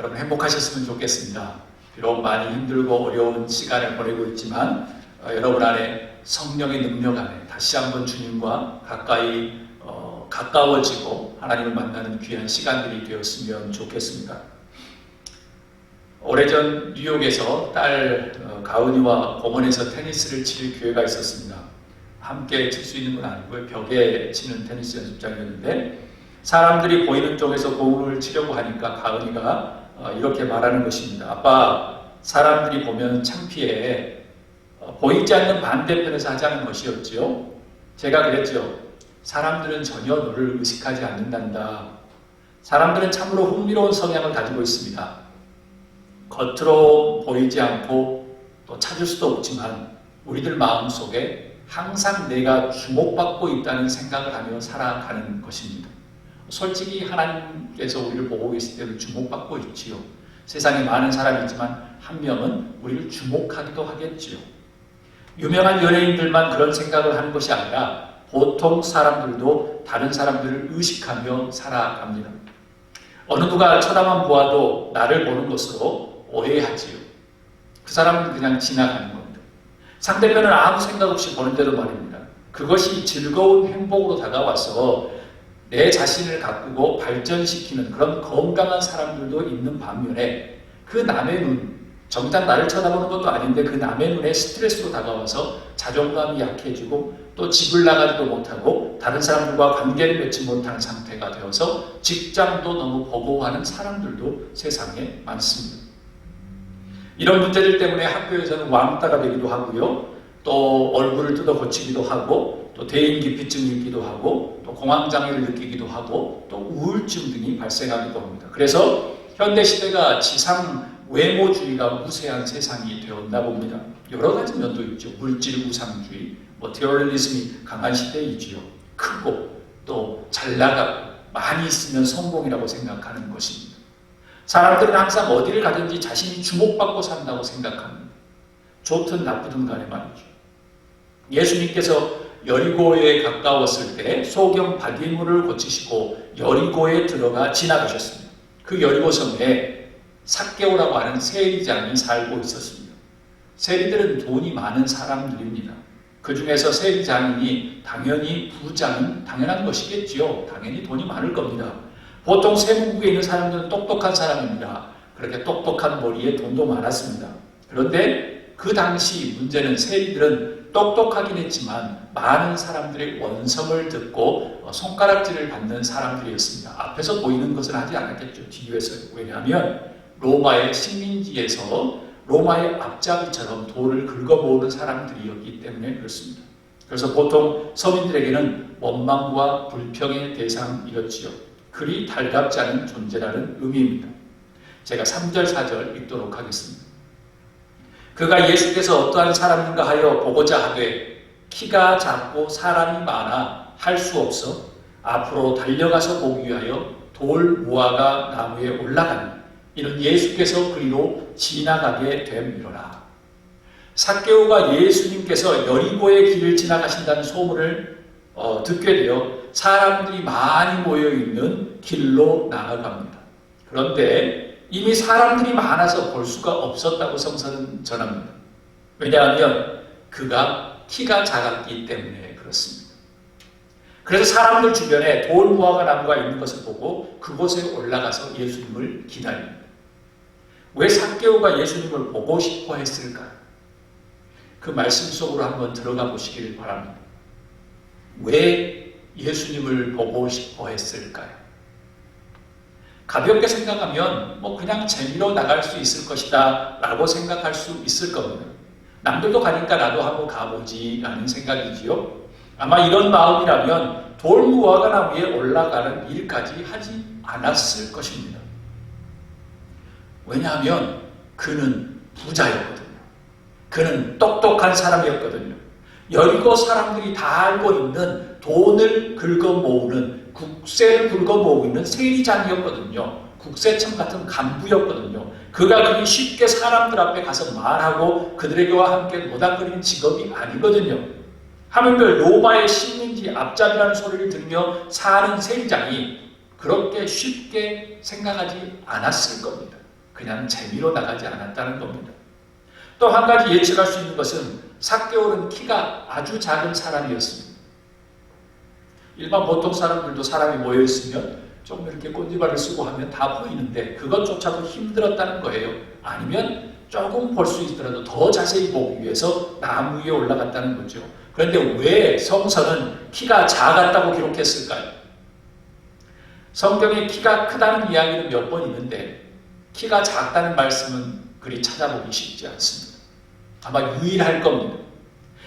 여러분 행복하셨으면 좋겠습니다. 비록 많이 힘들고 어려운 시간을 보내고 있지만 여러분 안에 성령의 능력 안에 다시 한번 주님과 가까워지고 하나님을 만나는 귀한 시간들이 되었으면 좋겠습니다. 오래전 뉴욕에서 딸 가은이와 공원에서 테니스를 칠 기회가 있었습니다. 함께 칠 수 있는 건 아니고요. 벽에 치는 테니스 연습장이었는데 사람들이 보이는 쪽에서 공을 치려고 하니까 가은이가 이렇게 말하는 것입니다. 아빠, 사람들이 보면 창피해. 보이지 않는 반대편에서 하자는 것이었지요. 제가 그랬죠. 사람들은 전혀 너를 의식하지 않는단다. 사람들은 참으로 흥미로운 성향을 가지고 있습니다. 겉으로 보이지 않고 또 찾을 수도 없지만 우리들 마음속에 항상 내가 주목받고 있다는 생각을 하며 살아가는 것입니다. 솔직히 하나님께서 우리를 보고 계실 때는 주목받고 있지요. 세상에 많은 사람이 있지만 한 명은 우리를 주목하기도 하겠지요. 유명한 연예인들만 그런 생각을 하는 것이 아니라 보통 사람들도 다른 사람들을 의식하며 살아갑니다. 어느 누가 쳐다만 보아도 나를 보는 것으로 오해하지요. 그 사람은 그냥 지나가는 겁니다. 상대편은 아무 생각 없이 보는데도 말입니다. 그것이 즐거운 행복으로 다가와서 내 자신을 가꾸고 발전시키는 그런 건강한 사람들도 있는 반면에 그 남의 눈, 정작 나를 쳐다보는 것도 아닌데 그 남의 눈에 스트레스로 다가와서 자존감이 약해지고 또 집을 나가지도 못하고 다른 사람들과 관계를 맺지 못하는 상태가 되어서 직장도 너무 버거워하는 사람들도 세상에 많습니다. 이런 문제들 때문에 학교에서는 왕따가 되기도 하고요. 또 얼굴을 뜯어 고치기도 하고 또 대인기피증이 있기도 하고 또 공황장애를 느끼기도 하고 또 우울증 등이 발생하기도 합니다. 그래서 현대시대가 지상 외모주의가 우세한 세상이 되었나 봅니다. 여러 가지 면도 있죠. 물질 우상주의, 머티리얼리즘이 강한 시대이지요. 크고 또 잘나가고 많이 있으면 성공이라고 생각하는 것입니다. 사람들은 항상 어디를 가든지 자신이 주목받고 산다고 생각합니다. 좋든 나쁘든 간에 말이죠. 예수님께서 여리고에 가까웠을 때 소경 바디물을 고치시고 여리고에 들어가 지나가셨습니다. 그 여리고 성에 삭개오라고 하는 세리장이 살고 있었습니다. 세리들은 돈이 많은 사람들입니다. 그 중에서 세리장이니 당연히 부자는 당연한 것이겠지요. 당연히 돈이 많을 겁니다. 보통 세무국에 있는 사람들은 똑똑한 사람입니다. 그렇게 똑똑한 머리에 돈도 많았습니다. 그런데 그 당시 문제는 세리들은 똑똑하긴 했지만 많은 사람들의 원성을 듣고 손가락질을 받는 사람들이었습니다. 앞에서 보이는 것은 하지 않았겠죠. 뒤에서. 왜냐하면 로마의 식민지에서 로마의 앞잡이처럼 돈을 긁어모으는 사람들이었기 때문에 그렇습니다. 그래서 보통 서민들에게는 원망과 불평의 대상이었지요. 그리 달갑지 않은 존재라는 의미입니다. 제가 3절, 4절 읽도록 하겠습니다. 그가 예수께서 어떠한 사람인가 하여 보고자 하되 키가 작고 사람이 많아 할 수 없어 앞으로 달려가서 보기 위하여 돌 무화과 나무에 올라가니 이는 예수께서 그리로 지나가게 됨이로라. 삭개오가 예수님께서 여리고의 길을 지나가신다는 소문을 듣게 되어 사람들이 많이 모여있는 길로 나아갑니다. 그런데 이미 사람들이 많아서 볼 수가 없었다고 성서는 전합니다. 왜냐하면 그가 키가 작았기 때문에 그렇습니다. 그래서 사람들 주변에 돌 무화과 나무가 있는 것을 보고 그곳에 올라가서 예수님을 기다립니다. 왜 삭개오가 예수님을 보고 싶어 했을까요? 그 말씀 속으로 한번 들어가 보시길 바랍니다. 왜 예수님을 보고 싶어 했을까요? 가볍게 생각하면 그냥 재미로 나갈 수 있을 것이다 라고 생각할 수 있을 겁니다. 남들도 가니까 나도 한번 가보지 라는 생각이지요. 아마 이런 마음이라면 돌무화과 나무에 올라가는 일까지 하지 않았을 것입니다. 왜냐하면 그는 부자였거든요. 그는 똑똑한 사람이었거든요. 여리고 사람들이 다 알고 있는 돈을 긁어모으는 국세를 긁어모으고 있는 세리장이었거든요. 국세청 같은 간부였거든요. 그가 그리 쉽게 사람들 앞에 가서 말하고 그들에게와 함께 노닥거리는 직업이 아니거든요. 하물며 로마의 식민지 앞잡이라는 소리를 들으며 사는 세리장이 그렇게 쉽게 생각하지 않았을 겁니다. 그냥 재미로 나가지 않았다는 겁니다. 또 한 가지 예측할 수 있는 것은 삭개오는 키가 아주 작은 사람이었습니다. 일반 보통 사람들도 사람이 모여있으면 좀 이렇게 꽃이발을 쓰고 하면 다 보이는데 그것조차도 힘들었다는 거예요. 아니면 조금 볼 수 있더라도 더 자세히 보기 위해서 나무 위에 올라갔다는 거죠. 그런데 왜 성서는 키가 작았다고 기록했을까요? 성경에 키가 크다는 이야기는 몇 번 있는데 키가 작다는 말씀은 그리 찾아보기 쉽지 않습니다. 아마 유일할 겁니다.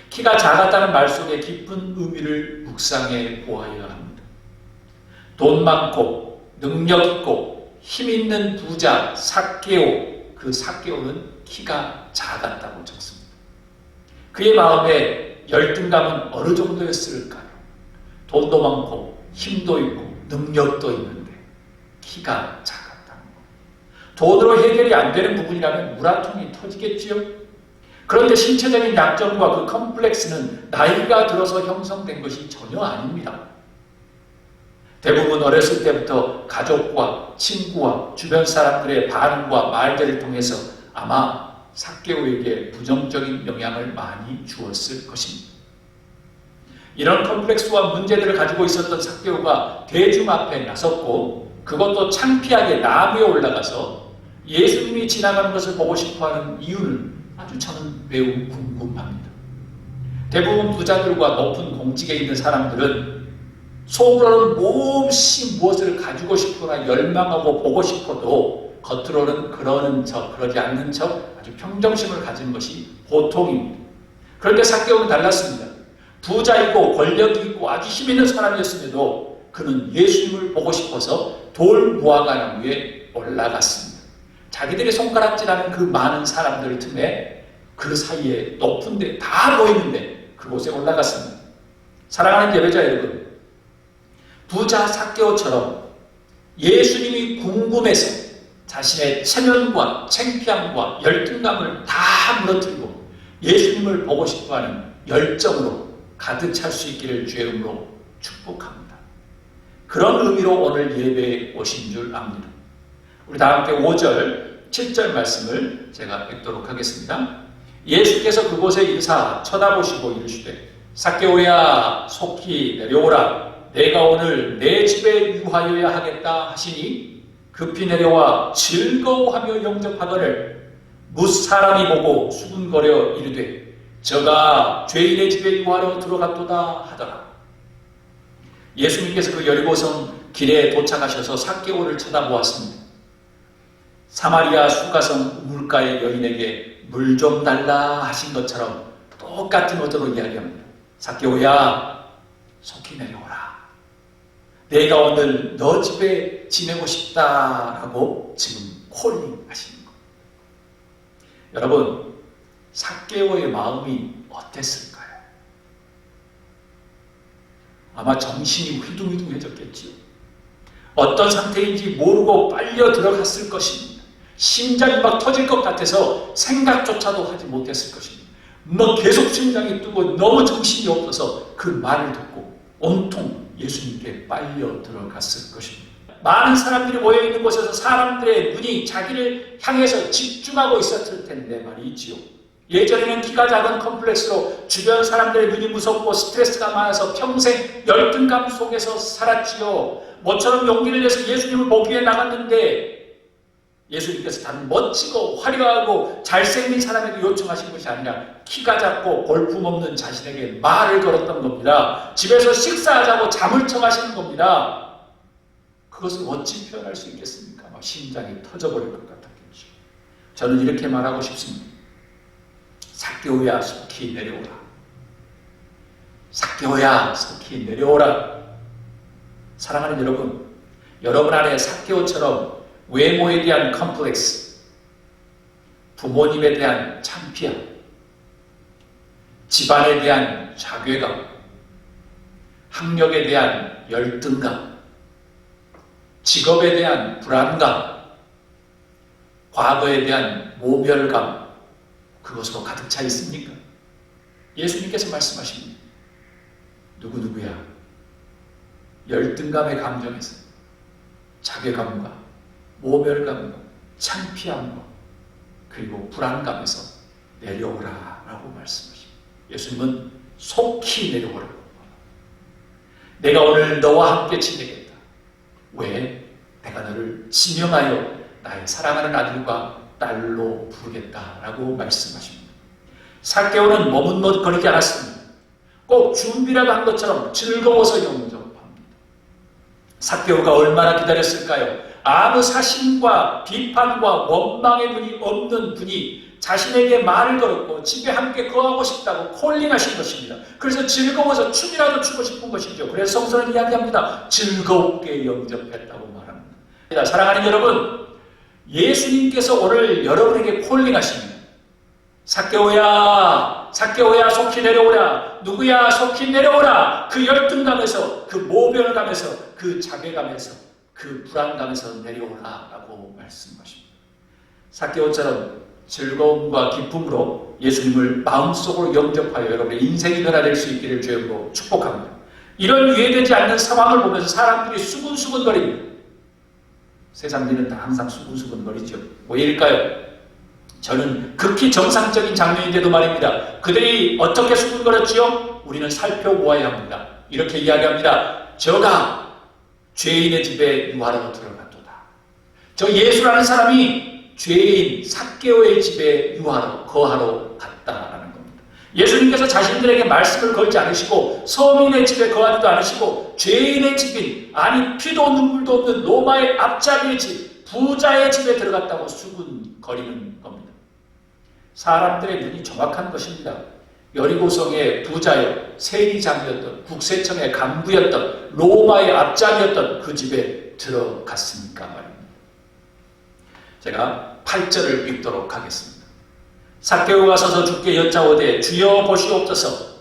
키가 작았다는 말 속에 깊은 의미를 묵상해 보아야 합니다. 돈 많고 능력 있고 힘 있는 부자 삭개오, 그 삭개오는 키가 작았다고 적습니다. 그의 마음에 열등감은 어느 정도였을까요? 돈도 많고 힘도 있고 능력도 있는데 키가 작았다는 것. 돈으로 해결이 안 되는 부분이라면 물화통이 터지겠지요. 그런데 신체적인 약점과 그 컴플렉스는 나이가 들어서 형성된 것이 전혀 아닙니다. 대부분 어렸을 때부터 가족과 친구와 주변 사람들의 반응과 말들을 통해서 아마 삭개오에게 부정적인 영향을 많이 주었을 것입니다. 이런 컴플렉스와 문제들을 가지고 있었던 삭개오가 대중 앞에 나섰고 그것도 창피하게 나무에 올라가서 예수님이 지나가는 것을 보고 싶어하는 이유는 아주 저는 매우 궁금합니다. 대부분 부자들과 높은 공직에 있는 사람들은 속으로는 몹시 무엇을 가지고 싶거나 열망하고 보고 싶어도 겉으로는 그러는 척, 그러지 않는 척 아주 평정심을 가진 것이 보통입니다. 그런데 삭개오는 달랐습니다. 부자이고 권력이 있고 아주 힘 있는 사람이었음에도 그는 예수님을 보고 싶어서 돌 무화과나무에 올라갔습니다. 자기들이 손가락질하는 그 많은 사람들 틈에 그 사이에 높은 데 다 보이는데 그곳에 올라갔습니다. 사랑하는 예배자 여러분, 부자 삭개오처럼 예수님이 궁금해서 자신의 체면과 창피함과 열등감을 다 무너뜨리고 예수님을 보고 싶어하는 열정으로 가득 찰 수 있기를 주의 이름으로 축복합니다. 그런 의미로 오늘 예배에 오신 줄 압니다. 우리 다 함께 5절, 7절 말씀을 제가 읽도록 하겠습니다. 예수께서 그곳에 인사 쳐다보시고 이르시되 삭개오야 속히 내려오라. 내가 오늘 내 집에 유하여야 하겠다 하시니 급히 내려와 즐거워하며 영접하거늘 뭇 사람이 보고 수군거려 이르되 저가 죄인의 집에 유하러 들어갔도다 하더라. 예수님께서 그 여리고성 길에 도착하셔서 삭개오를 쳐다보았습니다. 사마리아 수가성 우물가의 여인에게 물 좀 달라 하신 것처럼 똑같은 어조로 이야기합니다. 삭개오야 속히 내려오라. 내가 오늘 너 집에 지내고 싶다라고 지금 콜링 하시는 거예요. 여러분, 삭개오의 마음이 어땠을까요? 아마 정신이 휘둥휘둥해졌겠지요. 어떤 상태인지 모르고 빨려 들어갔을 것입니다. 심장이 막 터질 것 같아서 생각조차도 하지 못했을 것입니다. 계속 심장이 뛰고 너무 정신이 없어서 그 말을 듣고 온통 예수님께 빨려 들어갔을 것입니다. 많은 사람들이 모여있는 곳에서 사람들의 눈이 자기를 향해서 집중하고 있었을 텐데 말이지요. 예전에는 키가 작은 컴플렉스로 주변 사람들의 눈이 무섭고 스트레스가 많아서 평생 열등감 속에서 살았지요. 모처럼 용기를 내서 예수님을 보기 위해 나갔는데 예수님께서 다른 멋지고 화려하고 잘생긴 사람에게 요청하신 것이 아니라 키가 작고 볼품없는 자신에게 말을 걸었던 겁니다. 집에서 식사하자고 잠을 청하시는 겁니다. 그것을 어찌 표현할 수 있겠습니까? 막 심장이 터져버릴 것 같았겠죠. 저는 이렇게 말하고 싶습니다. 삭개오야 속히 내려오라. 삭개오야 속히 내려오라. 사랑하는 여러분, 여러분 안에 삭개오처럼 외모에 대한 컴플렉스, 부모님에 대한 창피함, 집안에 대한 자괴감, 학력에 대한 열등감, 직업에 대한 불안감, 과거에 대한 모멸감, 그것으로 가득 차 있습니까? 예수님께서 말씀하십니다. 누구누구야 열등감의 감정에서 자괴감과 모멸감과 창피함과 그리고 불안감에서 내려오라 라고 말씀하십니다. 예수님은 속히 내려오라고. 내가 오늘 너와 함께 지내겠다. 왜? 내가 너를 지명하여 나의 사랑하는 아들과 딸로 부르겠다라고 말씀하십니다. 삭개오는 머뭇머뭇거리지 않았습니다. 꼭 준비라도 한 것처럼 즐거워서 영접합니다. 삭개오가 얼마나 기다렸을까요? 아무 사심과 비판과 원망의 분이 없는 분이 자신에게 말을 걸었고 집에 함께 거하고 싶다고 콜링하신 것입니다. 그래서 즐거워서 춤이라도 추고 싶은 것이죠. 그래서 성서는 이야기합니다. 즐겁게 영접했다고 말합니다. 사랑하는 여러분, 예수님께서 오늘 여러분에게 콜링하십니다. 삭개오야, 삭개오야, 속히 내려오라. 누구야, 속히 내려오라. 그 열등감에서, 그 모멸감에서, 그 자괴감에서, 그 불안감에서 내려오라 라고 말씀하십니다. 삭개오처럼 즐거움과 기쁨으로 예수님을 마음속으로 영접하여 여러분의 인생이 변화될 수 있기를 주님으로 축복합니다. 이런 이해되지 않는 상황을 보면서 사람들이 수근수근거립니다. 세상 일은 다 항상 수근수근거리죠. 왜일까요? 저는 극히 정상적인 장면인데도 말입니다. 그들이 어떻게 수근거렸지요? 우리는 살펴보아야 합니다. 이렇게 이야기합니다. 저가 죄인의 집에 유하러 들어갔도다. 저 예수라는 사람이 죄인 삭개오의 집에 유하러 거하러 갔다라는 겁니다. 예수님께서 자신들에게 말씀을 걸지 않으시고 서민의 집에 거하지도 않으시고 죄인의 집인, 아니 피도 눈물도 없는 로마의 앞잡이의 집, 부자의 집에 들어갔다고 수군거리는 겁니다. 사람들의 눈이 정확한 것입니다. 여리고성의 부자여 세리장이었던, 국세청의 간부였던, 로마의 앞잡이였던 그 집에 들어갔으니까 말입니다. 제가 8절을 읽도록 하겠습니다. 삭개오가 서서 주께 여짜오되 주여 보시옵소서,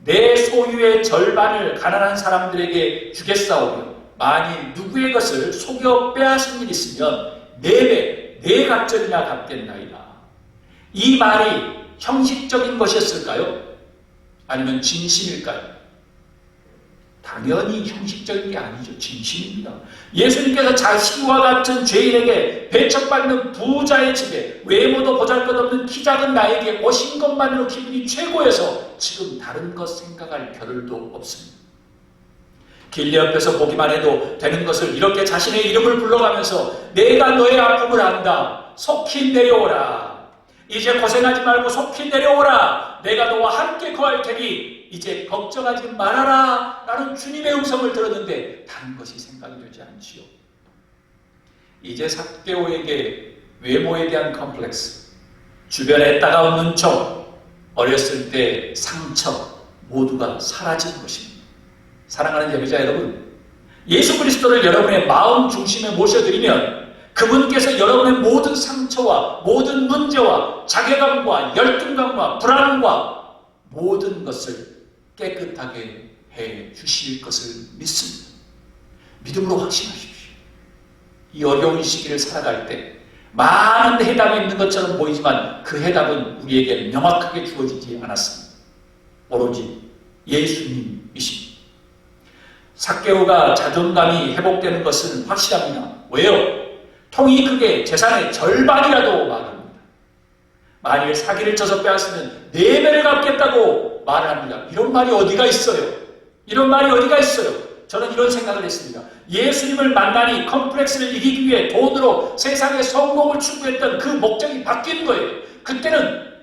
내 소유의 절반을 가난한 사람들에게 주겠사오며 만일 누구의 것을 속여 빼앗은 일 있으면 4배, 4갑절이나 갚겠나이다. 이 말이 형식적인 것이었을까요? 아니면 진심일까요? 당연히 형식적인 게 아니죠. 진심입니다. 예수님께서 자신과 같은 죄인에게 배척받는 부자의 집에 외모도 보잘것없는 키 작은 나에게 오신 것만으로 기분이 최고여서 지금 다른 것 생각할 겨를도 없습니다. 길 옆에서 보기만 해도 되는 것을 이렇게 자신의 이름을 불러가면서 내가 너의 아픔을 안다. 속히 내려오라. 이제 고생하지 말고 속히 내려오라. 내가 너와 함께 거할 테니 이제 걱정하지 말아라 라는 주님의 음성을 들었는데 다른 것이 생각이 되지 않지요. 이제 삭개오에게 외모에 대한 컴플렉스, 주변의 따가운 눈총, 어렸을 때 상처 모두가 사라진 것입니다. 사랑하는 예배자 여러분, 예수 그리스도를 여러분의 마음 중심에 모셔드리면 그분께서 여러분의 모든 상처와 모든 문제와 자괴감과 열등감과 불안과 모든 것을 깨끗하게 해 주실 것을 믿습니다. 믿음으로 확신하십시오. 이 어려운 시기를 살아갈 때 많은 해답이 있는 것처럼 보이지만 그 해답은 우리에게 명확하게 주어지지 않았습니다. 오로지 예수님이십니다. 삭개오가 자존감이 회복되는 것은 확실합니다. 왜요? 통이 크게 재산의 절반이라도 말합니다. 만일 사기를 쳐서 빼앗으면 4배를 갚겠다고 말을 합니다. 이런 말이 어디가 있어요? 이런 말이 어디가 있어요? 저는 이런 생각을 했습니다. 예수님을 만나니 컴플렉스를 이기기 위해 돈으로 세상의 성공을 추구했던 그 목적이 바뀐 거예요. 그때는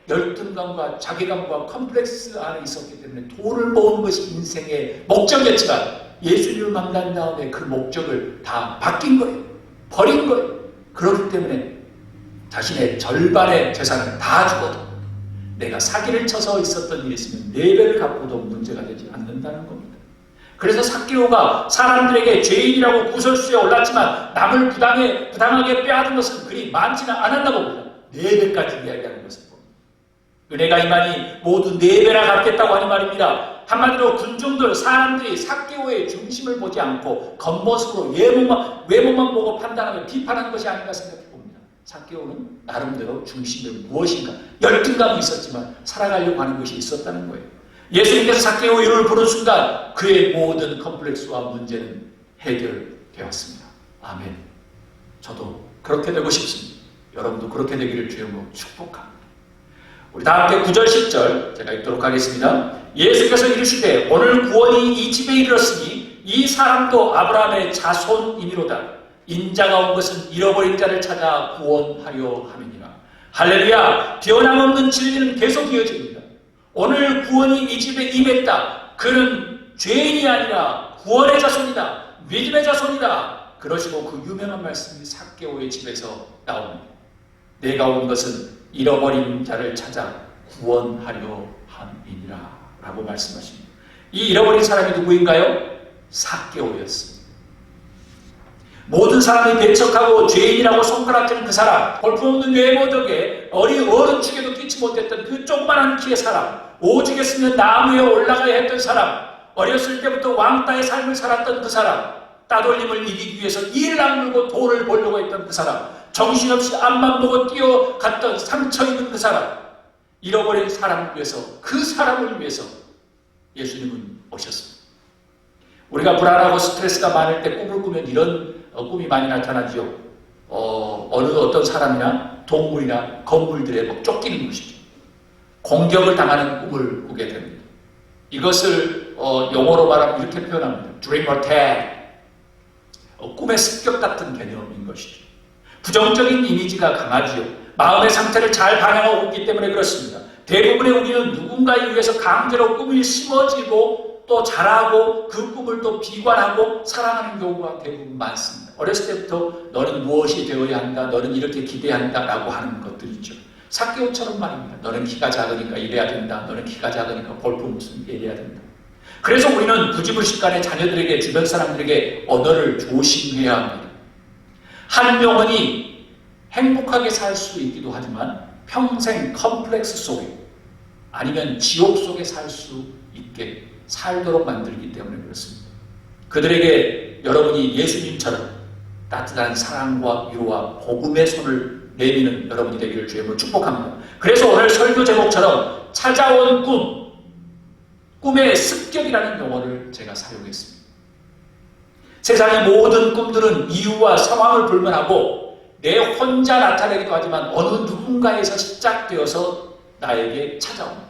열등감과 자괴감과 컴플렉스 안에 있었기 때문에 돈을 모으는 것이 인생의 목적이었지만 예수님을 만난 다음에 그 목적을 다 바뀐 거예요. 버린 거예요. 그렇기 때문에 자신의 절반의 재산을 다 주고도 내가 사기를 쳐서 있었던 일이 있으면 4배를 갚고도 문제가 되지 않는다는 겁니다. 그래서 삭개오가 사람들에게 죄인이라고 구설수에 올랐지만 남을 부당하게 빼앗은 것은 그리 많지는 않았나 봅니다. 4배까지 이야기하는 것을 봅니다. 은혜가 임하니 모두 4배나 갚겠다고 하는 말입니다. 한마디로 군중들, 사람들이 삭개오의 중심을 보지 않고 겉모습으로 외모만 보고 판단하며 비판한 것이 아닌가 생각해 봅니다. 삭개오는 나름대로 중심에 무엇인가 열등감이 있었지만 살아가려고 하는 것이 있었다는 거예요. 예수님께서 삭개오 이름을 부른 순간 그의 모든 컴플렉스와 문제는 해결되었습니다. 아멘. 저도 그렇게 되고 싶습니다. 여러분도 그렇게 되기를 주님으로 축복합니다. 우리 다 함께 9절 10절 제가 읽도록 하겠습니다. 예수께서 이르시되 오늘 구원이 이 집에 이르렀으니 이 사람도 아브라함의 자손이니로다. 인자가 온 것은 잃어버린 자를 찾아 구원하려 함이니라. 할렐루야. 변함없는 진리는 계속 이어집니다. 오늘 구원이 이 집에 임했다. 그는 죄인이 아니라 구원의 자손이다. 믿음의 자손이다. 그러시고 그 유명한 말씀이 삭개오의 집에서 나옵니다. 내가 온 것은 잃어버린 자를 찾아 구원하려 함이니라 라고 말씀하십니다. 이 잃어버린 사람이 누구인가요? 삭개오였습니다. 모든 사람이 배척하고 죄인이라고 손가락질한 그 사람, 볼품없는 외모 덕에 어른 축에도 끼치 못했던 그 조그만한 키의 사람, 오죽 했으면 나무에 올라가야 했던 사람, 어렸을 때부터 왕따의 삶을 살았던 그 사람, 따돌림을 이기기 위해서 이를 악물고 돈을 벌려고 했던 그 사람, 정신없이 앞만 보고 뛰어갔던 상처 입은 그 사람, 잃어버린 사람을 위해서, 그 사람을 위해서 예수님은 오셨습니다. 우리가 불안하고 스트레스가 많을 때 꿈을 꾸면 이런 꿈이 많이 나타나죠. 어떤 사람이나 동물이나 건물들에 쫓기는 것이죠. 공격을 당하는 꿈을 꾸게 됩니다. 이것을 영어로 말하면 이렇게 표현합니다. Dream attack. 꿈의 습격 같은 개념인 것이죠. 부정적인 이미지가 강하지요. 마음의 상태를 잘 반영하고 있기 때문에 그렇습니다. 대부분의 우리는 누군가에 의해서 강제로 꿈이 심어지고 또 자라고 그 꿈을 또 비관하고 사랑하는 경우가 대부분 많습니다. 어렸을 때부터 너는 무엇이 되어야 한다, 너는 이렇게 기대한다 라고 하는 것들이죠. 삭개오처럼 말입니다. 너는 키가 작으니까 이래야 된다, 너는 키가 작으니까 볼품없으면 이래야 된다. 그래서 우리는 부지불식간에 자녀들에게, 주변 사람들에게 언어를 조심해야 합니다. 한 영혼이 행복하게 살 수 있기도 하지만 평생 컴플렉스 속에 아니면 지옥 속에 살 수 있게 살도록 만들기 때문에 그렇습니다. 그들에게 여러분이 예수님처럼 따뜻한 사랑과 위로와 복음의 손을 내미는 여러분이 되기를 주님으로 축복합니다. 그래서 오늘 설교 제목처럼 찾아온 꿈의 습격이라는 용어를 제가 사용했습니다. 세상의 모든 꿈들은 이유와 상황을 불문하고 내 혼자 나타내기도 하지만 어느 누군가에서 시작되어서 나에게 찾아옵니다.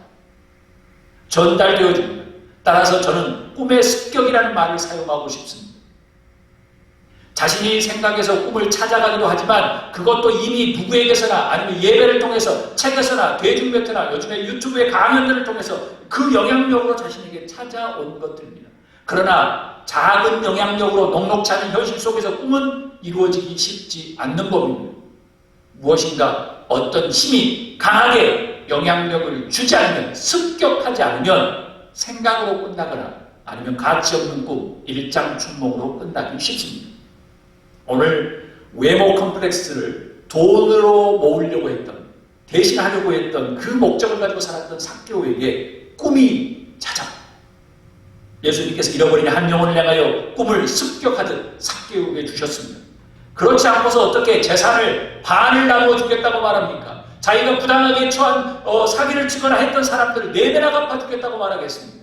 전달되어집니다. 따라서 저는 꿈의 습격이라는 말을 사용하고 싶습니다. 자신이 생각해서 꿈을 찾아가기도 하지만 그것도 이미 누구에게서나 아니면 예배를 통해서 책에서나 대중매체나 요즘에 유튜브의 강연들을 통해서 그 영향력으로 자신에게 찾아온 것들입니다. 그러나 작은 영향력으로 녹록지 않은 현실 속에서 꿈은 이루어지기 쉽지 않는 법입니다. 무엇인가 어떤 힘이 강하게 영향력을 주지 않으면, 습격하지 않으면 생각으로 끝나거나 아니면 가치 없는 꿈, 일장춘몽으로 끝나기 쉽습니다. 오늘 외모 컴플렉스를 돈으로 모으려고 했던, 대신하려고 했던 그 목적을 가지고 살았던 삭개오에게 꿈이 찾아옵니다. 예수님께서 잃어버린 한 영혼을 향하여 꿈을 습격하듯 삭개오에게 주셨습니다. 그렇지 않고서 어떻게 재산을 반을 나누어 주겠다고 말합니까? 자기가 부당하게 처한 사기를 치거나 했던 사람들을 네 배나 갚아주겠다고 말하겠습니다.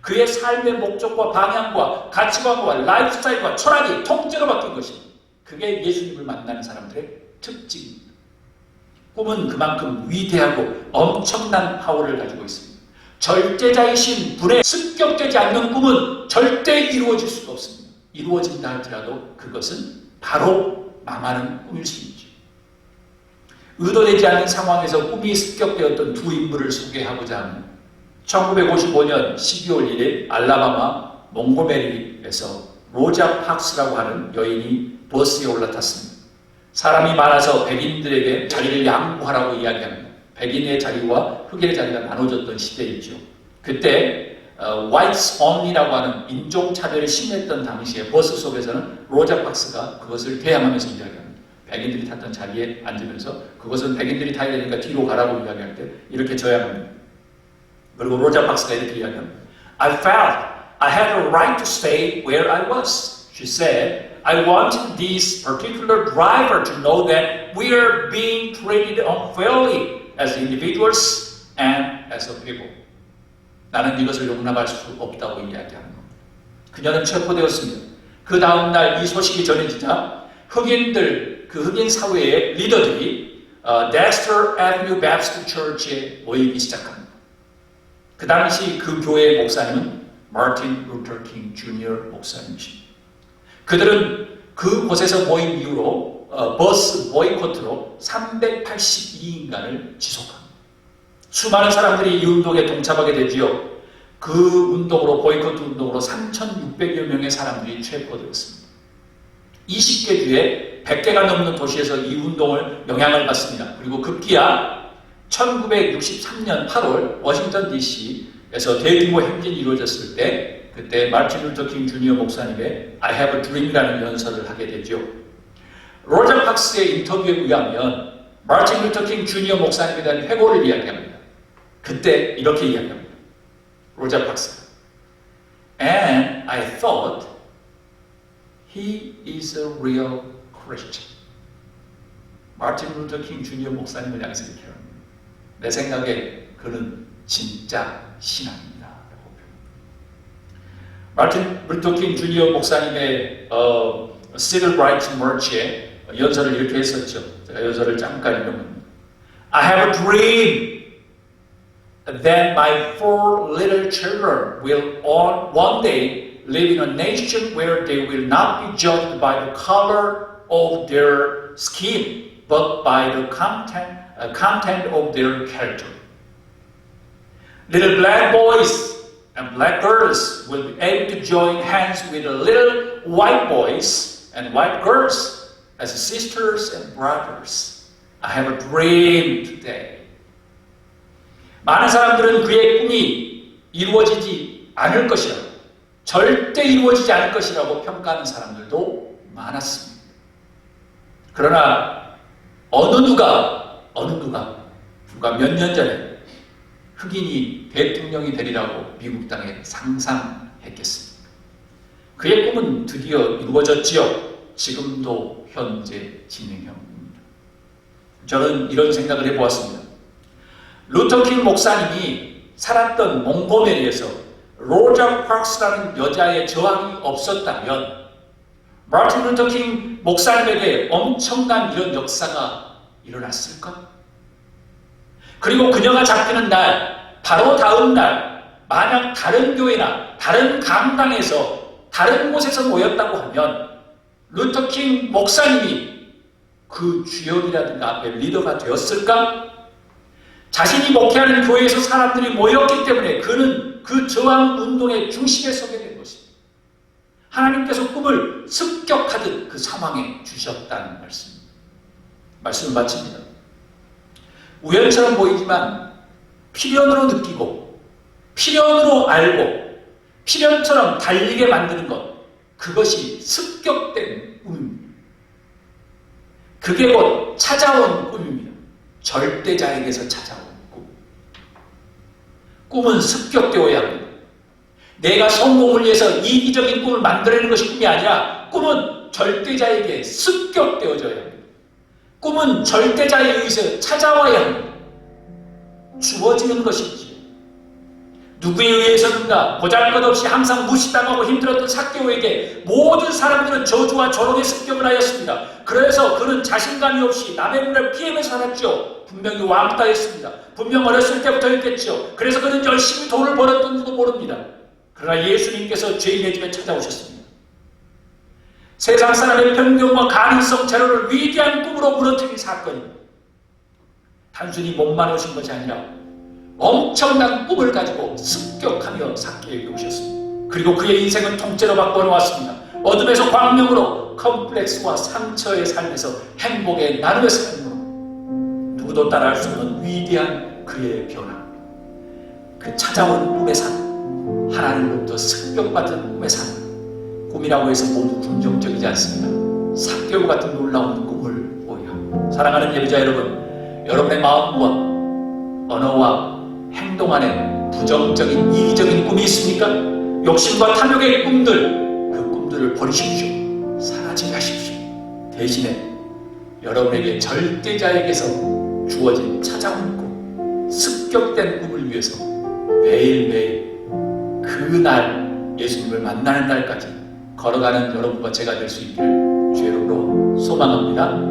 그의 삶의 목적과 방향과 가치관과 라이프 스타일과 철학이 통째로 바뀐 것입니다. 그게 예수님을 만나는 사람들의 특징입니다. 꿈은 그만큼 위대하고 엄청난 파워를 가지고 있습니다. 절대자이신 분에 습격되지 않는 꿈은 절대 이루어질 수가 없습니다. 이루어진다 할지라도 그것은 바로 망하는 꿈일 수 있죠. 의도되지 않은 상황에서 꿈이 습격되었던 두 인물을 소개하고자 합니다. 1955년 12월 1일 알라바마 몽고메리에서 로자 팍스라고 하는 여인이 버스에 올라탔습니다. 사람이 많아서 백인들에게 자리를 양보하라고 이야기합니다. 백인의 자리와 흑인의 자리가 나눠졌던 시대이죠. 그때 Whites Only라고 하는 인종차별이 심했던 당시에 버스 속에서는 로자 팍스가 그것을 대항하면서 이야기합니다. 백인들이 탔던 자리에 앉으면서 그것은 백인들이 타야 되니까 뒤로 가라고 이야기할 때 이렇게 저항합니다. 그리고 로자 팍스가 이렇게 이야기합니다. I felt I had a right to stay where I was. She said, I wanted this particular driver to know that we are being treated unfairly as individuals and as a people. 나는 이것을 용납할 수 없다고 이야기하는 겁니다. 그녀는 체포되었습니다. 그 다음 날 이 소식이 전해지자 흑인들 그 흑인 사회의 리더들이 덱스터 애비뉴 베프티스트 처치에 모이기 시작합니다. 그 당시 그 교회의 목사님은 마틴 루터 킹 주니어 목사님이십니다. 그들은 그곳에서 모인 이후로 버스 보이콧으로 382인간을 지속합니다. 수많은 사람들이 이 운동에 동참하게 되지요. 그 운동으로 보이콧 운동으로 3,600여 명의 사람들이 체포되었습니다. 20개 주에 100개가 넘는 도시에서 이 운동을 영향을 받습니다. 그리고 급기야 1963년 8월 워싱턴 DC에서 대규모 행진이 이루어졌을 때 그때 마틴 루터 킹 주니어 목사님의 I have a dream이라는 연설을 하게 되죠. 로저 박스의 인터뷰에 의하면 마틴 루터 킹 주니어 목사님에 대한 회고를 이야기합니다. 그때 이렇게 이야기합니다. 로저 박스가 And I thought he is a real Christian. 마틴 루터 킹 주니어 목사님을 향해서 이렇게 합니다. 내 생각에 그는 진짜 신앙입니다. 마틴 루터 킹 주니어 목사님의 Civil Rights March에 연설을 이렇게 했었죠. 제가 연설을 잠깐 읽어봅니다. I have a dream that my 4 little children will one day live in a nation where they will not be judged by the color of their skin, but by the content of their character. Little black boys and black girls will be able to join hands with the little white boys and white girls as sisters and brothers. I have a dream today. 많은 사람들은 그의 꿈이 이루어지지 않을 것이라고, 절대 이루어지지 않을 것이라고 평가하는 사람들도 많았습니다. 그러나 어느 누가 불과 몇 년 전에 흑인이 대통령이 되리라고 미국 땅에 상상했겠습니까? 그의 꿈은 드디어 이루어졌지요. 지금도 현재 진행형입니다. 저는 이런 생각을 해보았습니다. 루터 킹 목사님이 살았던 몽고메리에서 로자 파크스라는 여자의 저항이 없었다면 마틴 루터 킹 목사님에게 엄청난 이런 역사가 일어났을까? 그리고 그녀가 잡히는 날, 바로 다음 날, 만약 다른 교회나 다른 강당에서 다른 곳에서 모였다고 하면 루터 킹 목사님이 그 주역이라든가 앞에 리더가 되었을까? 자신이 목회하는 교회에서 사람들이 모였기 때문에 그는 그 저항 운동의 중심에 서게 된 것입니다. 하나님께서 꿈을 습격하듯 그 상황에 주셨다는 말씀입니다. 말씀을 마칩니다. 우연처럼 보이지만 필연으로 느끼고 필연으로 알고 필연처럼 달리게 만드는 것, 그것이 습격된 꿈입니다. 그게 곧 찾아온 꿈입니다. 절대자에게서 찾아온 꿈. 꿈은 습격되어야 합니다. 내가 성공을 위해서 이기적인 꿈을 만들어내는 것이 꿈이 아니라 꿈은 절대자에게 습격되어져야 합니다. 꿈은 절대자에 의해서 찾아와야 합니다. 주어지는 것이지요. 누구에 의해서는가 보잘것없이 항상 무시당하고 힘들었던 삭개오에게 모든 사람들은 저주와 조롱의 습격을 하였습니다. 그래서 그는 자신감이 없이 남의 눈을 피하면서 살았죠. 분명히 왕따였습니다. 분명 어렸을 때부터 했겠죠. 그래서 그는 열심히 돈을 벌었던지도 모릅니다. 그러나 예수님께서 죄인의 집에 찾아오셨습니다. 세상 사람의 편견과 가능성 제로를 위대한 꿈으로 무너뜨린 사건입니다. 단순히 몸만 오신 것이 아니라 엄청난 꿈을 가지고 습격하며 삭개에게 오셨습니다. 그리고 그의 인생은 통째로 바꿔놓았습니다. 어둠에서 광명으로, 컴플렉스와 상처의 삶에서 행복의 나눔의 삶으로 누구도 따라할 수 없는 위대한 그의 변화. 그 찾아온 꿈의 삶, 하나님으로부터 습격받은 꿈의 삶. 꿈이라고 해서 모두 긍정적이지 않습니다. 삭개오 같은 놀라운 꿈을 보여야 합니다. 사랑하는 예배자 여러분, 여러분의 마음과 언어와 행동 안에 부정적인 이기적인 꿈이 있습니까? 욕심과 탐욕의 꿈들, 그 꿈들을 버리십시오. 사라지게 하십시오. 대신에 여러분에게 절대자에게서 주어진 찾아온 꿈, 습격된 꿈을 위해서 매일매일 그날 예수님을 만나는 날까지 걸어가는 여러분과 제가 될 수 있기를 주의 이름으로 소망합니다.